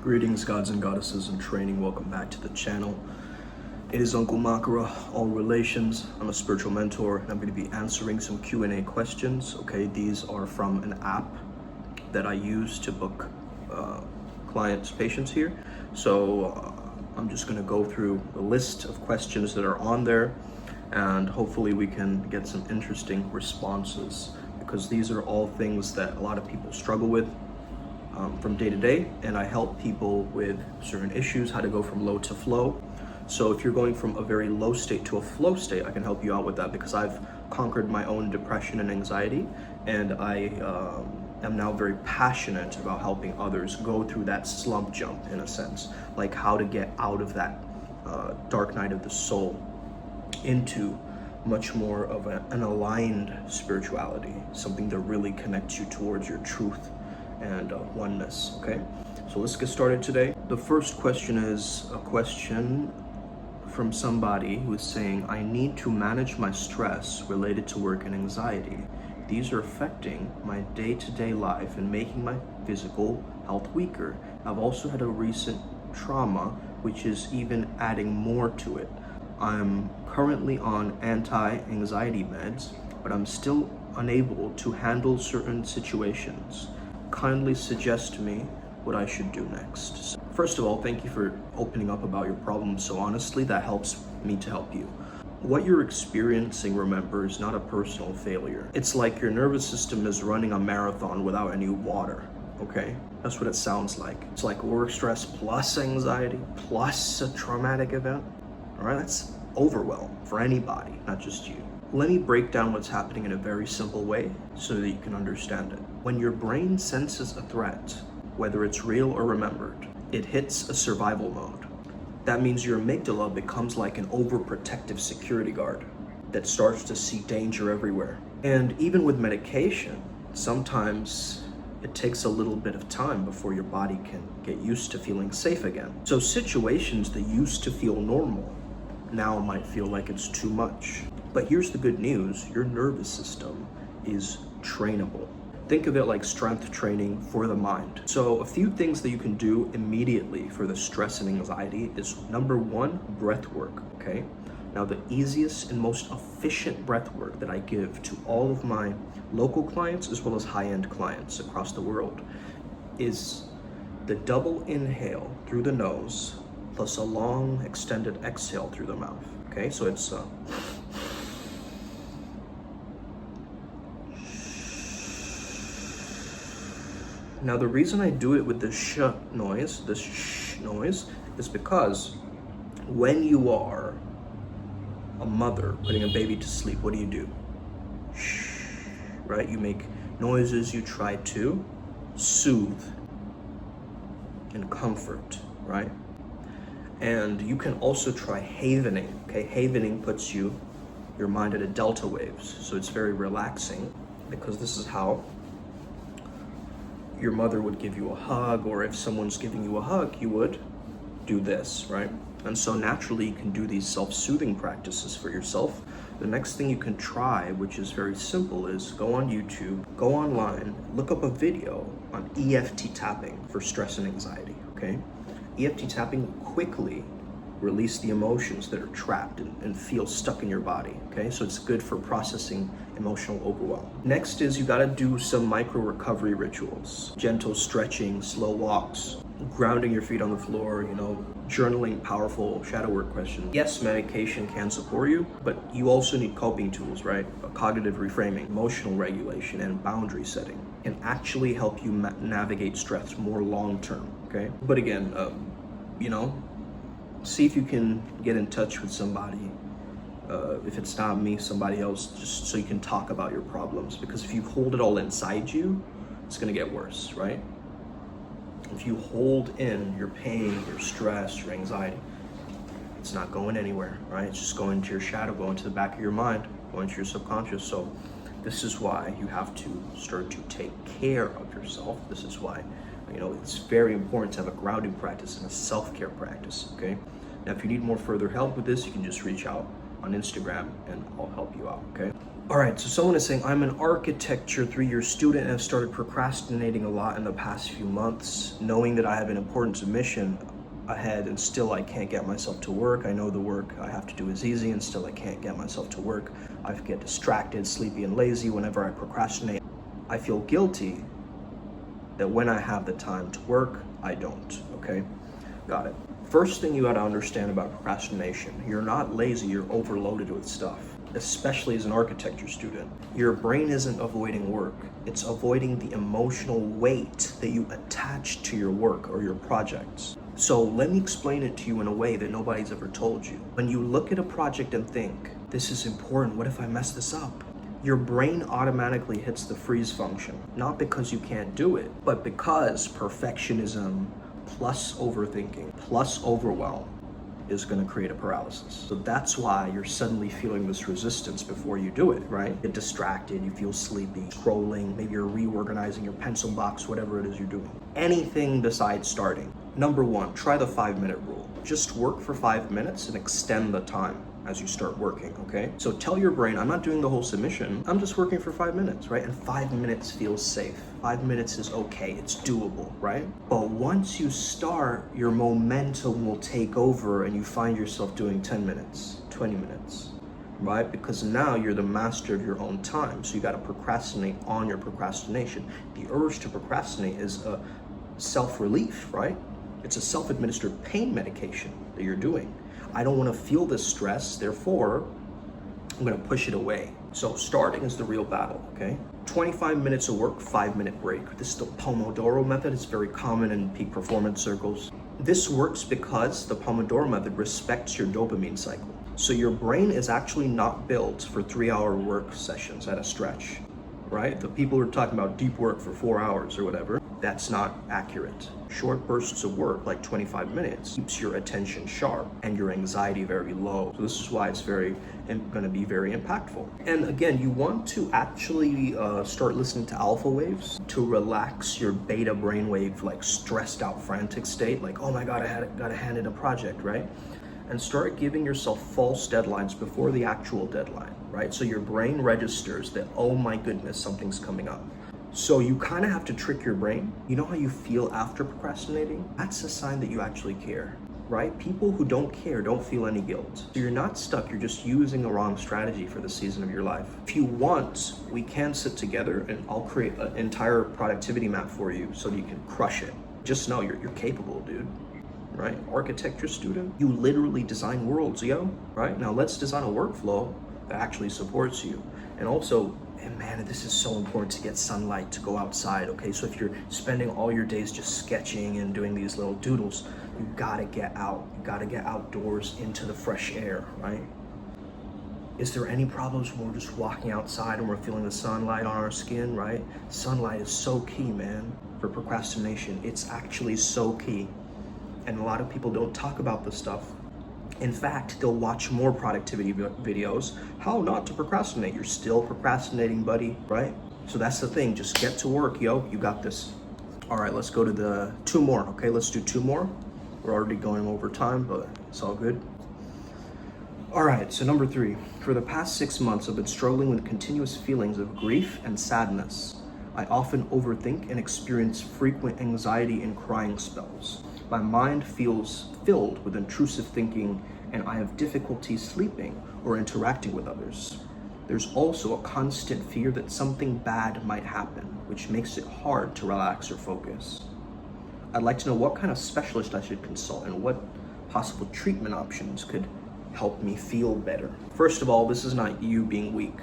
Greetings, gods and goddesses in training. Welcome back to the channel. It is Uncle Makara, all relations. I'm a spiritual mentor, and I'm going to be answering some Q&A questions. Okay, these are from an app that I use to book clients, patients here. So I'm just going to go through the list of questions that are on there, and hopefully we can get some interesting responses, because these are all things that a lot of people struggle with from day to day, and I help people with certain issues, how to go from low to flow. So if you're going from a very low state to a flow state, I can help you out with that, because I've conquered my own depression and anxiety, and I am now very passionate about helping others go through that slump jump, in a sense, like how to get out of that dark night of the soul into much more of an aligned spirituality, something that really connects you towards your truth and oneness. Okay, so let's get started today. The first question is a question from somebody who is saying, I need to manage my stress related to work and anxiety. These are affecting my day-to-day life and making my physical health weaker. I've also had a recent trauma, which is even adding more to it. I'm currently on anti-anxiety meds, but I'm still unable to handle certain situations. Kindly suggest to me what I should do next. First of all, thank you for opening up about your problem so honestly. That helps me to help you. What you're experiencing, remember, is not a personal failure. It's like your nervous system is running a marathon without any water, okay? That's what it sounds like. It's like work stress plus anxiety plus a traumatic event. All right, that's overwhelm for anybody, not just you. Let me break down what's happening in a very simple way so that you can understand it. When your brain senses a threat, whether it's real or remembered, it hits a survival mode. That means your amygdala becomes like an overprotective security guard that starts to see danger everywhere. And even with medication, sometimes it takes a little bit of time before your body can get used to feeling safe again. So situations that used to feel normal now might feel like it's too much. But here's the good news, your nervous system is trainable. Think of it like strength training for the mind. So a few things that you can do immediately for the stress and anxiety is, number one, breath work, okay? Now the easiest and most efficient breath work that I give to all of my local clients as well as high-end clients across the world is the double inhale through the nose plus a long extended exhale through the mouth, okay? So it's now the reason I do it with this sh noise, is because when you are a mother putting a baby to sleep, what do? Shh, right? You make noises, you try to soothe and comfort, right? And you can also try havening, okay? Havening puts your mind at a delta waves, so it's very relaxing, because this is how your mother would give you a hug, or if someone's giving you a hug, you would do this, right? And so naturally you can do these self-soothing practices for yourself. The next thing you can try, which is very simple, is go on YouTube, go online, look up a video on EFT tapping for stress and anxiety, okay? EFT tapping will quickly release the emotions that are trapped and feel stuck in your body, okay? So it's good for processing emotional overwhelm. Next is you gotta do some micro recovery rituals, gentle stretching, slow walks, grounding your feet on the floor, journaling powerful shadow work questions. Yes, medication can support you, but you also need coping tools, right? Cognitive reframing, emotional regulation, and boundary setting can actually help you navigate stress more long-term, okay? But again, see if you can get in touch with somebody. If it's not me, somebody else, just so you can talk about your problems. Because if you hold it all inside you, it's gonna get worse, right? If you hold in your pain, your stress, your anxiety, it's not going anywhere, right? It's just going to your shadow, going to the back of your mind, going to your subconscious. So this is why you have to start to take care of yourself. This is why, it's very important to have a grounding practice and a self-care practice, okay? Now, if you need more further help with this, you can just reach out on Instagram and I'll help you out, okay? All right, so someone is saying, I'm an architecture 3-year student and have started procrastinating a lot in the past few months, knowing that I have an important submission ahead and still I can't get myself to work. I know the work I have to do is easy and still I can't get myself to work. I get distracted, sleepy, and lazy whenever I procrastinate. I feel guilty that when I have the time to work, I don't, okay? Got it. First thing you gotta understand about procrastination, you're not lazy, you're overloaded with stuff. Especially as an architecture student, your brain isn't avoiding work, it's avoiding the emotional weight that you attach to your work or your projects. So let me explain it to you in a way that nobody's ever told you. When you look at a project and think, this is important, what if I mess this up? Your brain automatically hits the freeze function, not because you can't do it, but because perfectionism plus overthinking plus overwhelm is going to create a paralysis. So that's why you're suddenly feeling this resistance before you do it, right? You get distracted, you feel sleepy, scrolling, maybe you're reorganizing your pencil box, whatever it is you're doing. Anything besides starting. Number 1, try the 5-minute rule. Just work for 5 minutes and extend the time as you start working, okay? So tell your brain, I'm not doing the whole submission, I'm just working for 5 minutes, right? And 5 minutes feels safe. 5 minutes is okay, it's doable, right? But once you start, your momentum will take over and you find yourself doing 10 minutes, 20 minutes, right? Because now you're the master of your own time. So you gotta procrastinate on your procrastination. The urge to procrastinate is a self-relief, right? It's a self-administered pain medication that you're doing. I don't want to feel this stress, therefore, I'm going to push it away. So starting is the real battle, okay? 25 minutes of work, 5-minute break. This is the Pomodoro method. It's very common in peak performance circles. This works because the Pomodoro method respects your dopamine cycle. So your brain is actually not built for 3-hour work sessions at a stretch, right? The people who are talking about deep work for 4 hours or whatever, that's not accurate. Short bursts of work, like 25 minutes, keeps your attention sharp and your anxiety very low. So this is why it's going to be very impactful. And again, you want to actually start listening to alpha waves to relax your beta brainwave, like stressed out, frantic state, like, oh my God, I got to hand in a project, right? And start giving yourself false deadlines before the actual deadline, right? So your brain registers that, oh my goodness, something's coming up. So you kind of have to trick your brain. You know how you feel after procrastinating? That's a sign that you actually care, right? People who don't care don't feel any guilt. So you're not stuck, you're just using a wrong strategy for the season of your life. If you want, we can sit together and I'll create an entire productivity map for you so that you can crush it. Just know you're capable, dude. Right? Architecture student, you literally design worlds, yo, right? Now let's design a workflow that actually supports you. And also, and man, this is so important to get sunlight, to go outside, okay? So if you're spending all your days just sketching and doing these little doodles, you gotta get out. You gotta get outdoors into the fresh air, right? Is there any problems when we're just walking outside and we're feeling the sunlight on our skin, right? Sunlight is so key, man, for procrastination. It's actually so key. And a lot of people don't talk about this stuff. In fact, they'll watch more productivity videos. How not to procrastinate? You're still procrastinating, buddy, right? So that's the thing, just get to work, yo, you got this. All right, let's go to the 2 more, okay? Let's do 2 more. We're already going over time, but it's all good. All right, so number 3. For the past 6 months, I've been struggling with continuous feelings of grief and sadness. I often overthink and experience frequent anxiety and crying spells. My mind feels filled with intrusive thinking, and I have difficulty sleeping or interacting with others. There's also a constant fear that something bad might happen, which makes it hard to relax or focus. I'd like to know what kind of specialist I should consult and what possible treatment options could help me feel better. First of all, this is not you being weak.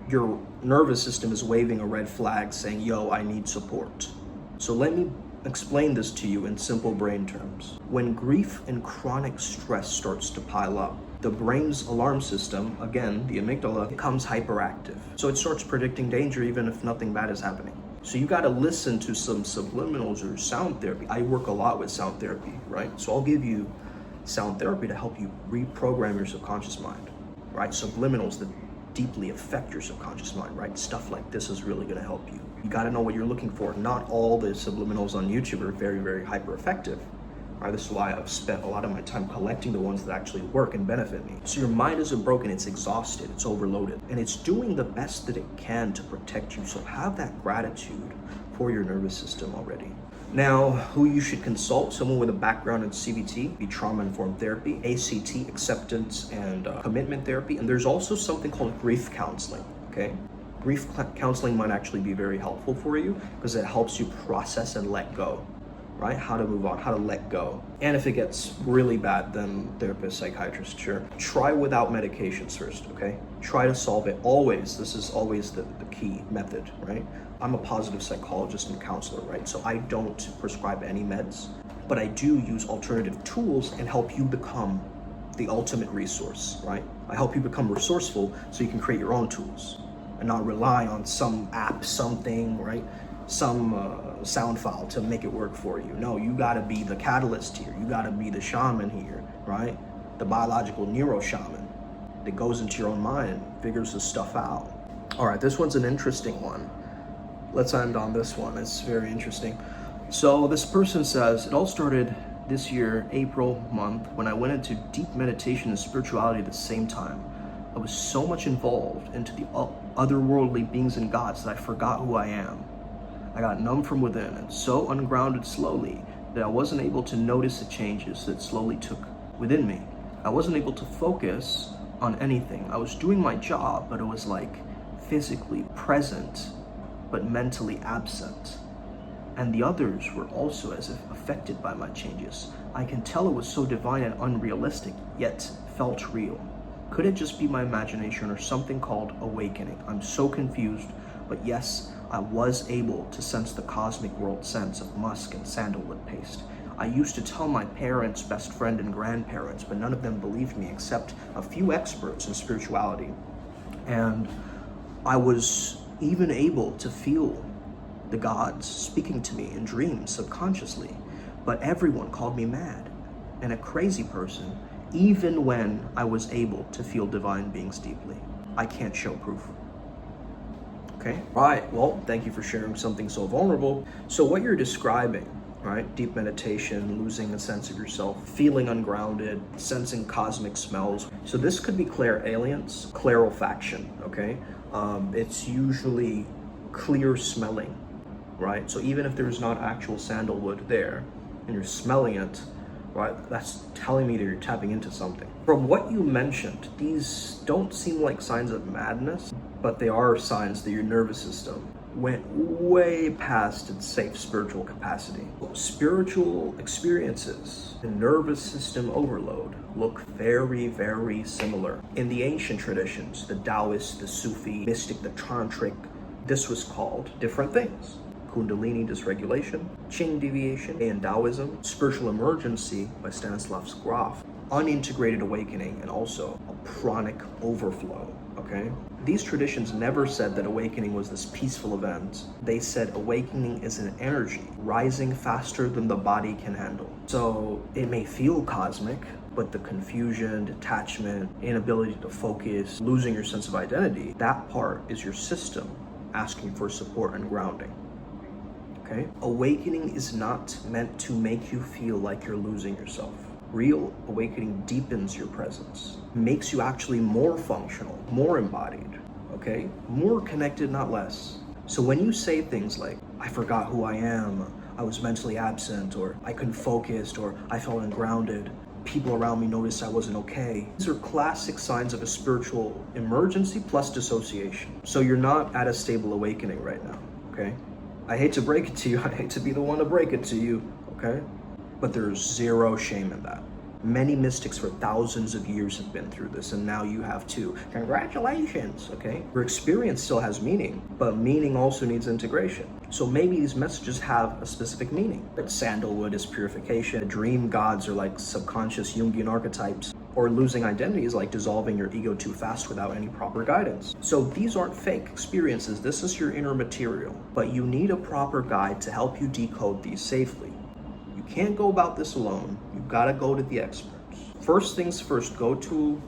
Your nervous system is waving a red flag saying, yo, I need support. So let me explain this to you in simple brain terms. When grief and chronic stress starts to pile up, the brain's alarm system, again, the amygdala, becomes hyperactive. So it starts predicting danger even if nothing bad is happening. So you gotta listen to some subliminals or sound therapy. I work a lot with sound therapy, right? So I'll give you sound therapy to help you reprogram your subconscious mind, right? Subliminals that deeply affect your subconscious mind, right? Stuff like this is really gonna help you. You gotta know what you're looking for. Not all the subliminals on YouTube are very, very hyper effective, Right? This is why I've spent a lot of my time collecting the ones that actually work and benefit me. So your mind isn't broken, it's exhausted, it's overloaded, and it's doing the best that it can to protect you. So have that gratitude for your nervous system already. Now, who you should consult: someone with a background in CBT, be trauma-informed therapy, ACT, acceptance and commitment therapy, and there's also something called grief counseling, okay? Grief counseling might actually be very helpful for you because it helps you process and let go, right? How to move on, how to let go. And if it gets really bad, then therapist, psychiatrist, sure. Try without medications first, okay? Try to solve it always. This is always the key method, right? I'm a positive psychologist and counselor, right? So I don't prescribe any meds, but I do use alternative tools and help you become the ultimate resource, right? I help you become resourceful so you can create your own tools and not rely on some app, something, right? Some sound file to make it work for you. No, you gotta be the catalyst here. You gotta be the shaman here, right? The biological neuro shaman that goes into your own mind, figures this stuff out. All right, this one's an interesting one. Let's end on this one. It's very interesting. So this person says, it all started this year, April month, when I went into deep meditation and spirituality at the same time. I was so much involved into the otherworldly beings and gods that I forgot who I am. I got numb from within and so ungrounded slowly that I wasn't able to notice the changes that slowly took within me. I wasn't able to focus on anything. I was doing my job, but it was like physically present, but mentally absent. And the others were also as if affected by my changes. I can tell it was so divine and unrealistic, yet felt real. Could it just be my imagination or something called awakening? I'm so confused, but yes, I was able to sense the cosmic world sense of musk and sandalwood paste. I used to tell my parents, best friend, and grandparents, but none of them believed me except a few experts in spirituality. And I was even able to feel the gods speaking to me in dreams subconsciously, but everyone called me mad and a crazy person, even when I was able to feel divine beings deeply. I can't show proof. Okay, right, well, thank you for sharing something so vulnerable. So what you're describing, right, deep meditation, losing a sense of yourself, feeling ungrounded, sensing cosmic smells. So this could be clairalience, clarifaction, okay? It's usually clear smelling, right? So even if there's not actual sandalwood there and you're smelling it, right, that's telling me that you're tapping into something. From what you mentioned, these don't seem like signs of madness, but they are signs that your nervous system went way past its safe spiritual capacity. Spiritual experiences and nervous system overload look very, very similar. In the ancient traditions, the Taoist, the Sufi, mystic, the Tantric, this was called different things. Kundalini dysregulation, Qing deviation, and Taoism, spiritual emergency by Stanislav Grof, unintegrated awakening, and also a pranic overflow, okay? These traditions never said that awakening was this peaceful event. They said awakening is an energy rising faster than the body can handle. So it may feel cosmic, but the confusion, detachment, inability to focus, losing your sense of identity, that part is your system asking for support and grounding. Okay? Awakening is not meant to make you feel like you're losing yourself. Real awakening deepens your presence, makes you actually more functional, more embodied, okay? More connected, not less. So when you say things like, I forgot who I am, I was mentally absent, or I couldn't focus, or I felt ungrounded, people around me noticed I wasn't okay. These are classic signs of a spiritual emergency plus dissociation. So you're not at a stable awakening right now, okay? I hate to break it to you, I hate to be the one to break it to you, okay? But there's zero shame in that. Many mystics for thousands of years have been through this, and now you have too. Congratulations, okay? Your experience still has meaning, but meaning also needs integration. So maybe these messages have a specific meaning. Like sandalwood is purification, dream gods are like subconscious Jungian archetypes, or losing identity is like dissolving your ego too fast without any proper guidance. So these aren't fake experiences, this is your inner material, but you need a proper guide to help you decode these safely. You can't go about this alone. You've got to go to the experts. First things first, go to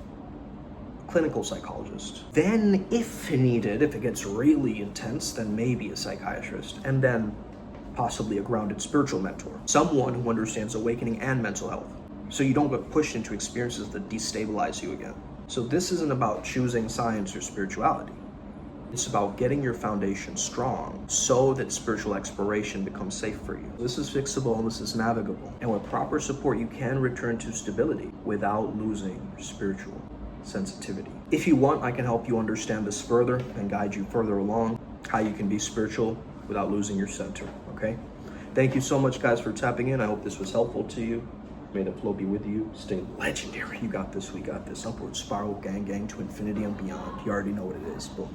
a clinical psychologist. Then, if needed, if it gets really intense, then maybe a psychiatrist. And then possibly a grounded spiritual mentor, someone who understands awakening and mental health, so you don't get pushed into experiences that destabilize you again. So this isn't about choosing science or spirituality. It's about getting your foundation strong so that spiritual exploration becomes safe for you. This is fixable and this is navigable. And with proper support, you can return to stability without losing your spiritual sensitivity. If you want, I can help you understand this further and guide you further along how you can be spiritual without losing your center, okay? Thank you so much, guys, for tapping in. I hope this was helpful to you. May the flow be with you. Stay legendary. You got this, we got this. Upward spiral, gang, gang to infinity and beyond. You already know what it is. Boom.